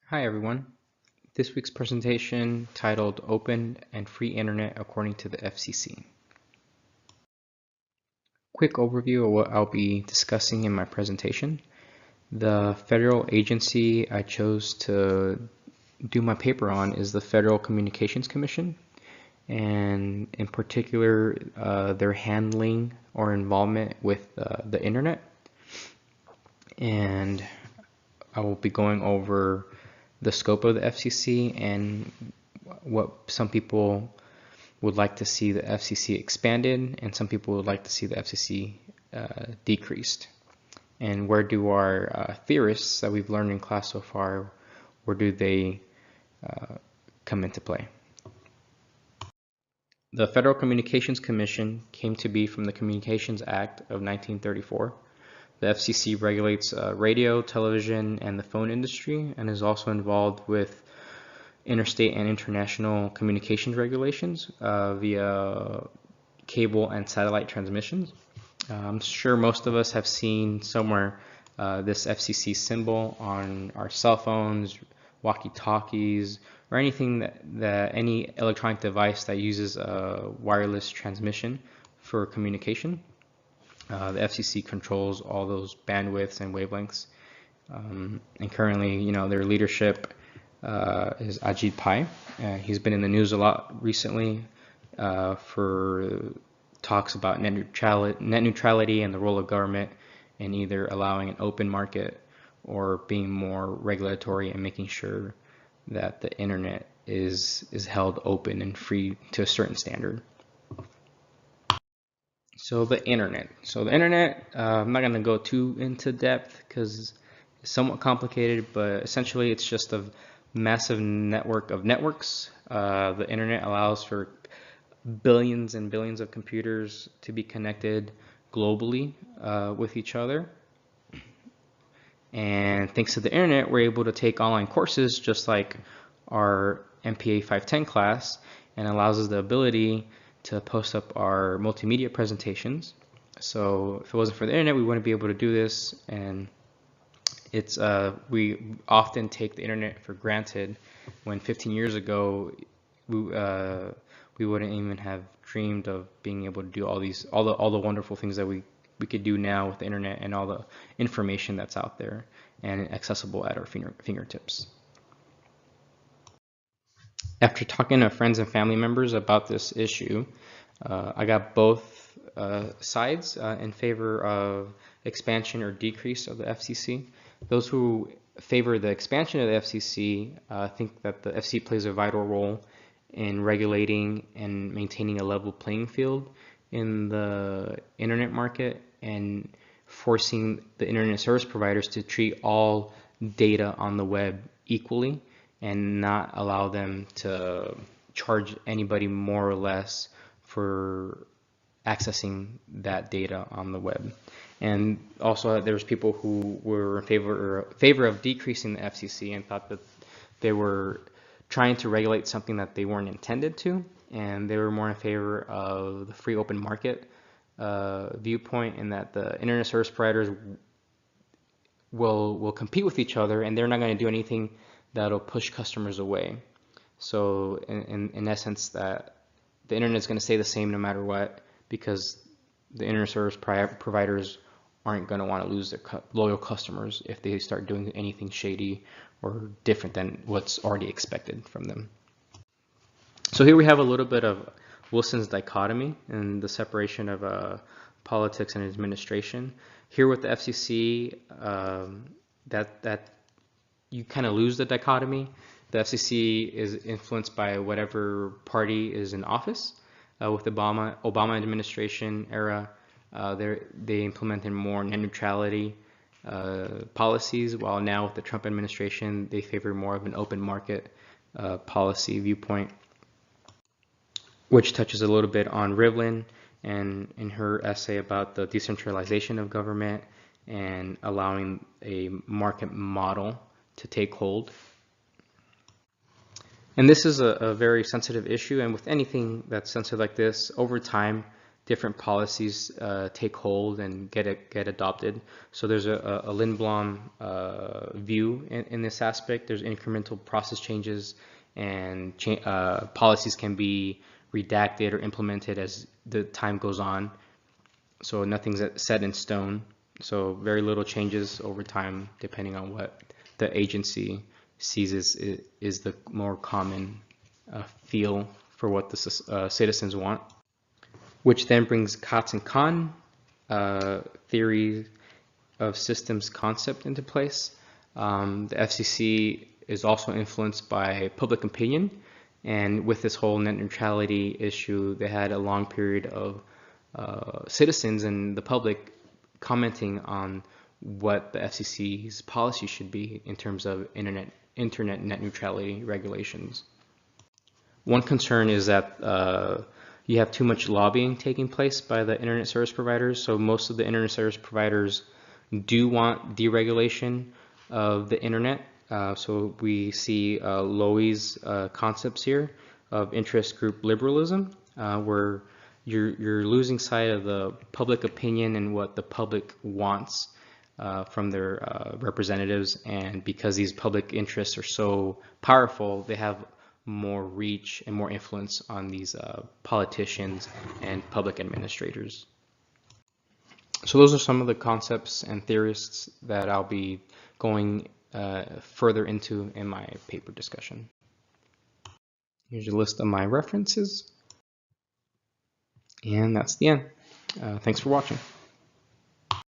Hi everyone. This week's presentation titled Open and Free Internet According to the FCC. Quick overview of what I'll be discussing in my presentation. The federal agency I chose to do my paper on is the Federal Communications Commission, and in particular their handling or involvement with the internet. And I will be going over the scope of the FCC and what some people would like to see the FCC expanded, and some people would like to see the FCC decreased. And where do our theorists that we've learned in class so far, where do they come into play? The Federal Communications Commission came to be from the Communications Act of 1934. The FCC regulates radio, television, and the phone industry, and is also involved with interstate and international communications regulations via cable and satellite transmissions. I'm sure most of us have seen somewhere this FCC symbol on our cell phones, walkie-talkies, or anything any electronic device that uses a wireless transmission for communication. The FCC controls all those bandwidths and wavelengths, and currently, their leadership is Ajit Pai. He's been in the news a lot recently for talks about net neutrality and the role of government in either allowing an open market or being more regulatory and making sure that the internet is held open and free to a certain standard. So the internet. I'm not going to go too into depth because it's somewhat complicated, but essentially it's just a massive network of networks. The internet allows for billions and billions of computers to be connected globally with each other. And thanks to the internet, we're able to take online courses just like our MPA 510 class, and allows us the ability to post up our multimedia presentations. So if it wasn't for the internet, we wouldn't be able to do this. And it's we often take the internet for granted, when 15 years ago we wouldn't even have dreamed of being able to do all the wonderful things that we could do now with the internet and all the information that's out there and accessible at our fingertips. After talking to friends and family members about this issue, I got both sides in favor of expansion or decrease of the FCC. Those who favor the expansion of the FCC think that the FCC plays a vital role in regulating and maintaining a level playing field in the internet market, and forcing the internet service providers to treat all data on the web equally and not allow them to charge anybody more or less for accessing that data on the web. And also there's people who were in favor of decreasing the FCC and thought that they were trying to regulate something that they weren't intended to, and they were more in favor of the free open market viewpoint, in that the internet service providers will compete with each other, and they're not going to do anything that'll push customers away. So in essence, that the internet is going to stay the same no matter what, because the internet service providers aren't going to want to lose their loyal customers if they start doing anything shady or different than what's already expected from them. So here we have a little bit of Wilson's dichotomy and the separation of politics and administration. Here with the FCC, that you kind of lose the dichotomy. The FCC is influenced by whatever party is in office. With the Obama administration era, they implemented more net neutrality policies, while now with the Trump administration, they favor more of an open market policy viewpoint, which touches a little bit on Rivlin and in her essay about the decentralization of government and allowing a market model to take hold. And this is a very sensitive issue, and with anything that's sensitive like this, over time, different policies take hold and get adopted. So there's a Lindblom view in this aspect. There's incremental process changes, and policies can be redacted or implemented as the time goes on. So nothing's set in stone. So very little changes over time, depending on what the agency sees is the more common feel for what the citizens want. Which then brings Katz and Kahn theory of systems concept into place. The FCC is also influenced by public opinion, and with this whole net neutrality issue, they had a long period of citizens and the public commenting on what the FCC's policy should be in terms of internet net neutrality regulations. One concern is that you have too much lobbying taking place by the internet service providers. So most of the internet service providers do want deregulation of the internet. So we see Lowy's concepts here of interest group liberalism, where you're losing sight of the public opinion and what the public wants from their representatives. And because these public interests are so powerful, they have more reach and more influence on these politicians and public administrators. So those are some of the concepts and theorists that I'll be going further into in my paper discussion. Here's a list of my references. And that's the end. Thanks for watching.